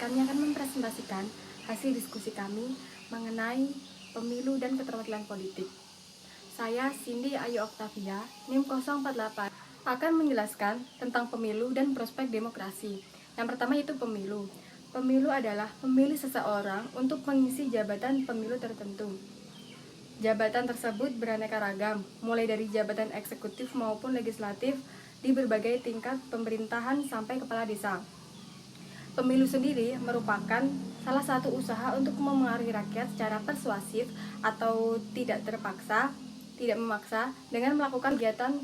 kami akan mempresentasikan hasil diskusi kami mengenai pemilu dan keterwakilan politik. Saya Cindy Ayu Oktavia, NIM 048, akan menjelaskan tentang pemilu dan prospek demokrasi. Yang pertama yaitu pemilu. Pemilu adalah memilih seseorang untuk mengisi jabatan pemilu tertentu. Jabatan tersebut beraneka ragam, mulai dari jabatan eksekutif maupun legislatif di berbagai tingkat pemerintahan sampai kepala desa. Pemilu sendiri merupakan salah satu usaha untuk memengaruhi rakyat secara persuasif atau tidak memaksa dengan melakukan kegiatan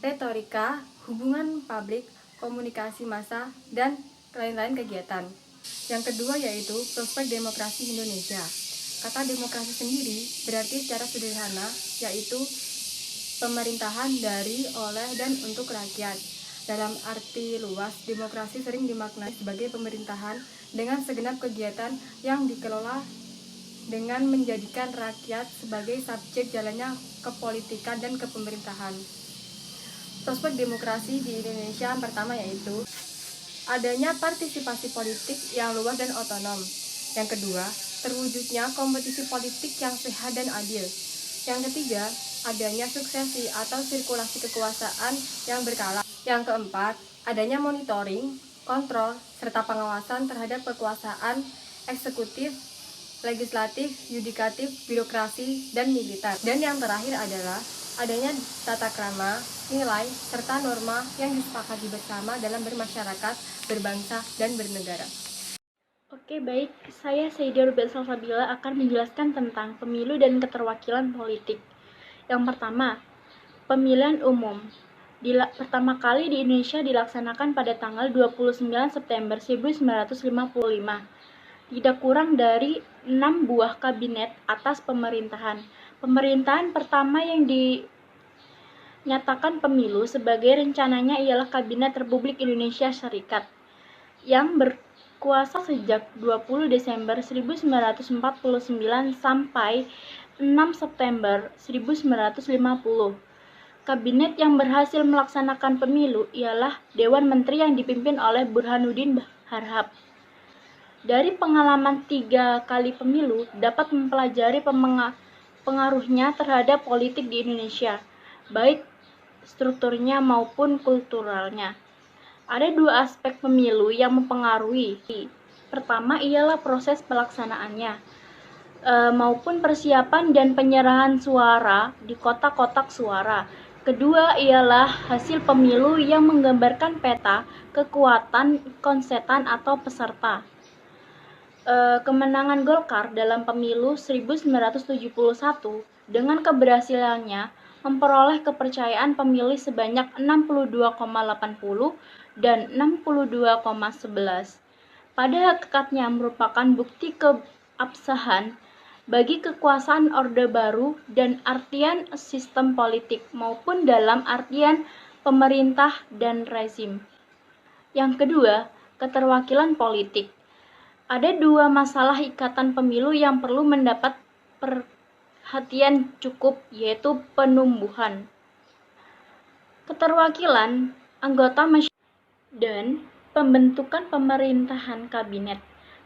retorika, hubungan publik, komunikasi massa, dan lain-lain kegiatan. Yang kedua yaitu prospek demokrasi Indonesia. Kata demokrasi sendiri berarti secara sederhana yaitu pemerintahan dari, oleh, dan untuk rakyat. Dalam arti luas, demokrasi sering dimaknai sebagai pemerintahan dengan segenap kegiatan yang dikelola dengan menjadikan rakyat sebagai subjek jalannya kepolitikan dan kepemerintahan. Prospek demokrasi di Indonesia yang pertama yaitu adanya partisipasi politik yang luas dan otonom. Yang kedua, terwujudnya kompetisi politik yang sehat dan adil. Yang ketiga, adanya suksesi atau sirkulasi kekuasaan yang berkala. Yang keempat, adanya monitoring, kontrol, serta pengawasan terhadap kekuasaan eksekutif, legislatif, yudikatif, birokrasi, dan militer. Dan yang terakhir adalah adanya tata krama, nilai, serta norma yang disepakati bersama dalam bermasyarakat, berbangsa, dan bernegara. Oke, baik. Saya Saidah Rubel Salsabila akan menjelaskan tentang pemilu dan keterwakilan politik. Yang pertama, pemilihan umum. Pertama kali di Indonesia dilaksanakan pada tanggal 29 September 1955. Tidak kurang dari 6 buah kabinet atas pemerintahan. Pemerintahan pertama yang dinyatakan pemilu sebagai rencananya ialah Kabinet Republik Indonesia Serikat yang berkuasa sejak 20 Desember 1949 sampai 6 September 1950. Kabinet yang berhasil melaksanakan pemilu ialah Dewan Menteri yang dipimpin oleh Burhanuddin Harahap. Dari pengalaman 3 kali pemilu dapat mempelajari pengaruhnya terhadap politik di Indonesia, baik strukturnya maupun kulturalnya. Ada 2 aspek pemilu yang mempengaruhi. Pertama ialah proses pelaksanaannya, maupun persiapan dan penyerahan suara di kotak-kotak suara. Kedua ialah hasil pemilu yang menggambarkan peta kekuatan konsetan atau peserta. Kemenangan Golkar dalam pemilu 1971 dengan keberhasilannya memperoleh kepercayaan pemilih sebanyak 62,80 dan 62,11. Pada hakikatnya merupakan bukti keabsahan bagi kekuasaan Orde Baru dan artian sistem politik maupun dalam artian pemerintah dan rezim. Yang kedua, keterwakilan politik. Ada 2 masalah ikatan pemilu yang perlu mendapat perhatian cukup, yaitu penumbuhan keterwakilan anggota masyarakat dan pembentukan pemerintahan kabinet.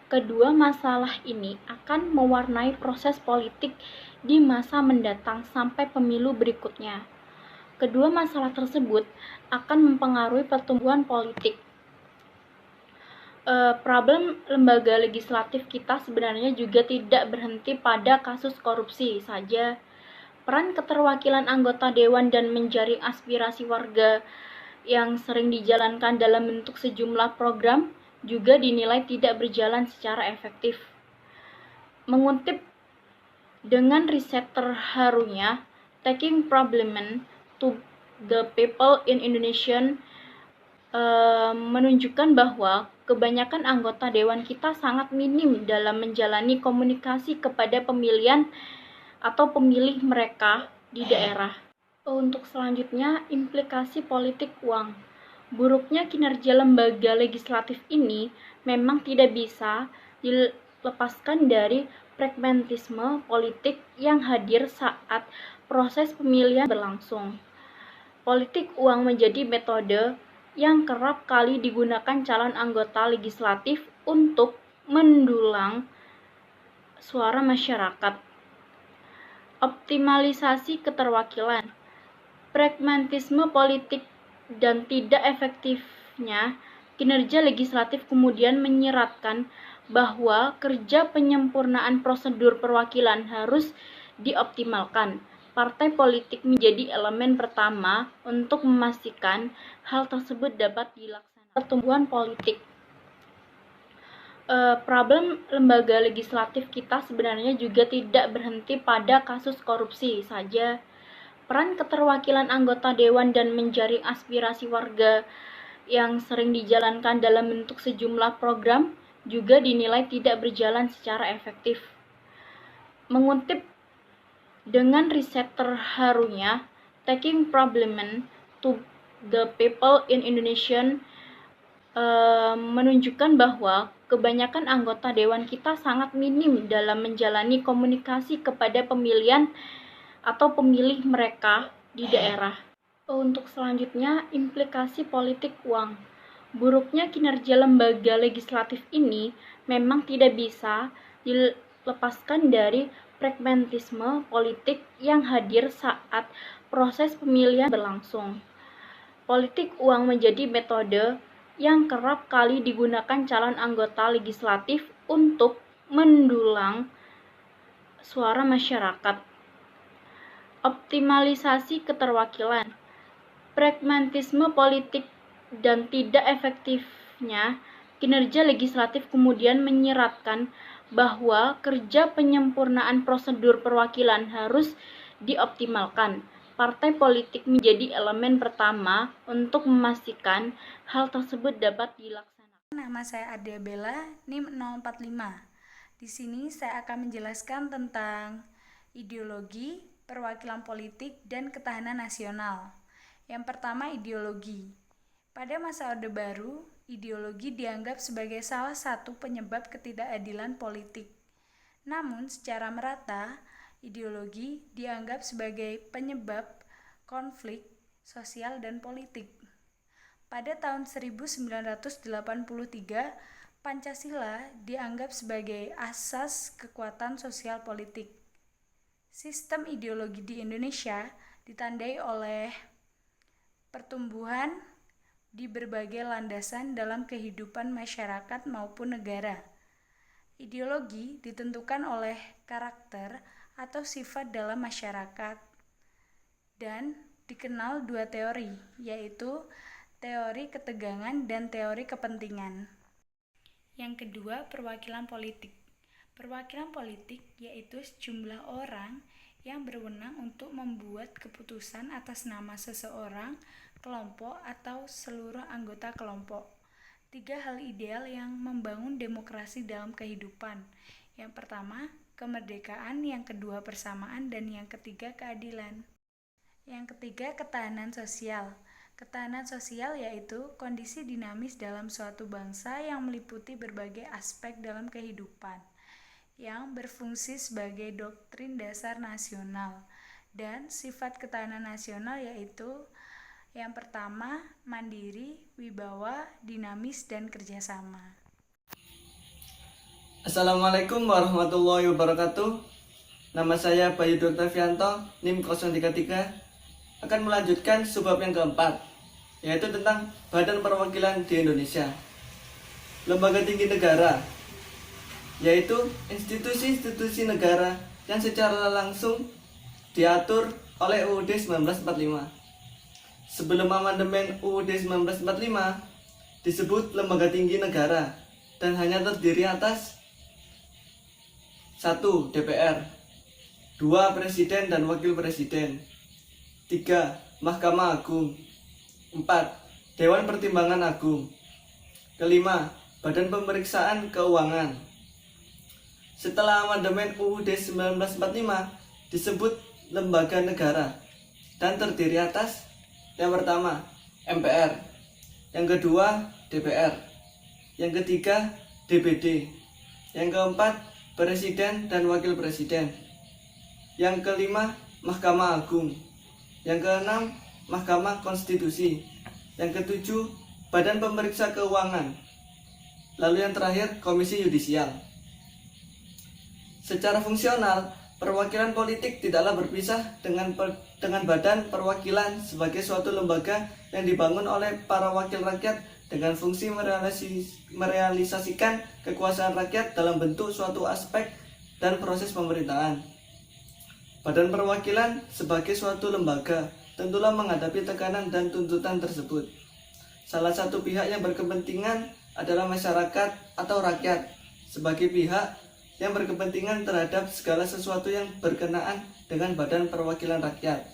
Kedua masalah ini akan mewarnai proses politik di masa mendatang sampai pemilu berikutnya. Kedua masalah tersebut akan mempengaruhi pertumbuhan politik. Problem lembaga legislatif kita sebenarnya juga tidak berhenti pada kasus korupsi saja. Peran keterwakilan anggota dewan dan menjaring aspirasi warga yang sering dijalankan dalam bentuk sejumlah program juga dinilai tidak berjalan secara efektif. Mengutip dengan riset terharunya Taking Problem to the People in Indonesia menunjukkan bahwa kebanyakan anggota dewan kita sangat minim dalam menjalani komunikasi kepada pemilihan atau pemilih mereka di daerah. Untuk selanjutnya, implikasi politik uang. Buruknya kinerja lembaga legislatif ini memang tidak bisa dilepaskan dari pragmatisme politik yang hadir saat proses pemilihan berlangsung. Politik uang menjadi metode yang kerap kali digunakan calon anggota legislatif untuk mendulang suara masyarakat. Optimalisasi keterwakilan, pragmatisme politik, dan tidak efektifnya kinerja legislatif kemudian menyeratkan bahwa kerja penyempurnaan prosedur perwakilan harus dioptimalkan. Partai politik menjadi elemen pertama untuk memastikan hal tersebut dapat dilaksanakan. Pertumbuhan politik. Problem lembaga legislatif kita sebenarnya juga tidak berhenti pada kasus korupsi saja. Peran keterwakilan anggota dewan dan menjaring aspirasi warga yang sering dijalankan dalam bentuk sejumlah program juga dinilai tidak berjalan secara efektif. Mengutip dengan riset terharunya Taking Problem to the People in Indonesia menunjukkan bahwa kebanyakan anggota dewan kita sangat minim dalam menjalani komunikasi kepada pemilihan atau pemilih mereka di daerah. Untuk selanjutnya, implikasi politik uang. Buruknya kinerja lembaga legislatif ini memang tidak bisa dilepaskan dari pragmatisme politik yang hadir saat proses pemilihan berlangsung. Politik uang menjadi metode yang kerap kali digunakan calon anggota legislatif untuk mendulang suara masyarakat. Optimalisasi keterwakilan, pragmatisme politik, dan tidak efektifnya kinerja legislatif kemudian menyeratkan bahwa kerja penyempurnaan prosedur perwakilan harus dioptimalkan. Partai politik menjadi elemen pertama untuk memastikan hal tersebut dapat dilaksanakan. Nama saya Adia Bella, NIM 045. Di sini saya akan menjelaskan tentang ideologi, perwakilan politik, dan ketahanan nasional. Yang pertama, ideologi. Pada masa Orde Baru, ideologi dianggap sebagai salah satu penyebab ketidakadilan politik. Namun, secara merata, ideologi dianggap sebagai penyebab konflik sosial dan politik. Pada tahun 1983, Pancasila dianggap sebagai asas kekuatan sosial politik. Sistem ideologi di Indonesia ditandai oleh pertumbuhan di berbagai landasan dalam kehidupan masyarakat maupun negara. Ideologi ditentukan oleh karakter atau sifat dalam masyarakat dan dikenal dua teori, yaitu teori ketegangan dan teori kepentingan. Yang kedua, perwakilan politik. Perwakilan politik yaitu sejumlah orang yang berwenang untuk membuat keputusan atas nama seseorang, kelompok, atau seluruh anggota kelompok. Tiga hal ideal yang membangun demokrasi dalam kehidupan. Yang pertama, kemerdekaan, yang kedua persamaan, dan yang ketiga keadilan. Yang ketiga, ketahanan sosial. Ketahanan sosial yaitu kondisi dinamis dalam suatu bangsa yang meliputi berbagai aspek dalam kehidupan, yang berfungsi sebagai doktrin dasar nasional. Dan sifat ketahanan nasional yaitu yang pertama, mandiri, wibawa, dinamis, dan kerjasama. Assalamualaikum warahmatullahi wabarakatuh. Nama saya Bayu Oktavianto, NIM 033, akan melanjutkan subbab yang keempat, yaitu tentang Badan Perwakilan di Indonesia. Lembaga tinggi negara, yaitu institusi-institusi negara yang secara langsung diatur oleh UUD 1945. Sebelum amandemen UUD 1945 disebut lembaga tinggi negara dan hanya terdiri atas 1. DPR, 2. Presiden dan Wakil Presiden, 3. Mahkamah Agung, 4. Dewan Pertimbangan Agung, kelima, Badan Pemeriksaan Keuangan. Setelah amandemen UUD 1945 disebut lembaga negara dan terdiri atas yang pertama MPR, yang kedua DPR, yang ketiga DPD, yang keempat Presiden dan Wakil Presiden, yang kelima Mahkamah Agung, yang keenam Mahkamah Konstitusi, yang ketujuh Badan Pemeriksa Keuangan, lalu yang terakhir Komisi Yudisial. Secara fungsional, perwakilan politik tidaklah berpisah dengan badan perwakilan sebagai suatu lembaga yang dibangun oleh para wakil rakyat dengan fungsi merealisasikan kekuasaan rakyat dalam bentuk suatu aspek dan proses pemerintahan. Badan perwakilan sebagai suatu lembaga tentulah menghadapi tekanan dan tuntutan tersebut. Salah satu pihak yang berkepentingan adalah masyarakat atau rakyat sebagai pihak yang berkepentingan terhadap segala sesuatu yang berkenaan dengan badan perwakilan rakyat.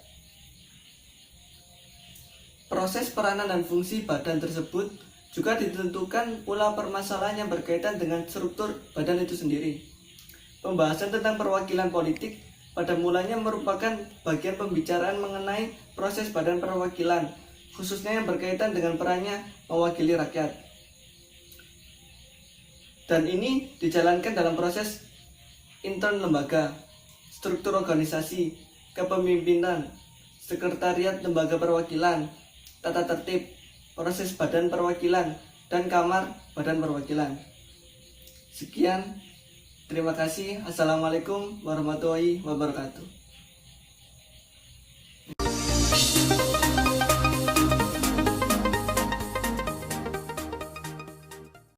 Proses peranan dan fungsi badan tersebut juga ditentukan pula permasalahan yang berkaitan dengan struktur badan itu sendiri. Pembahasan tentang perwakilan politik pada mulanya merupakan bagian pembicaraan mengenai proses badan perwakilan, khususnya yang berkaitan dengan perannya mewakili rakyat. Dan ini dijalankan dalam proses intern lembaga, struktur organisasi, kepemimpinan, sekretariat lembaga perwakilan, tata tertib, proses badan perwakilan, dan kamar badan perwakilan. Sekian, terima kasih. Assalamualaikum warahmatullahi wabarakatuh.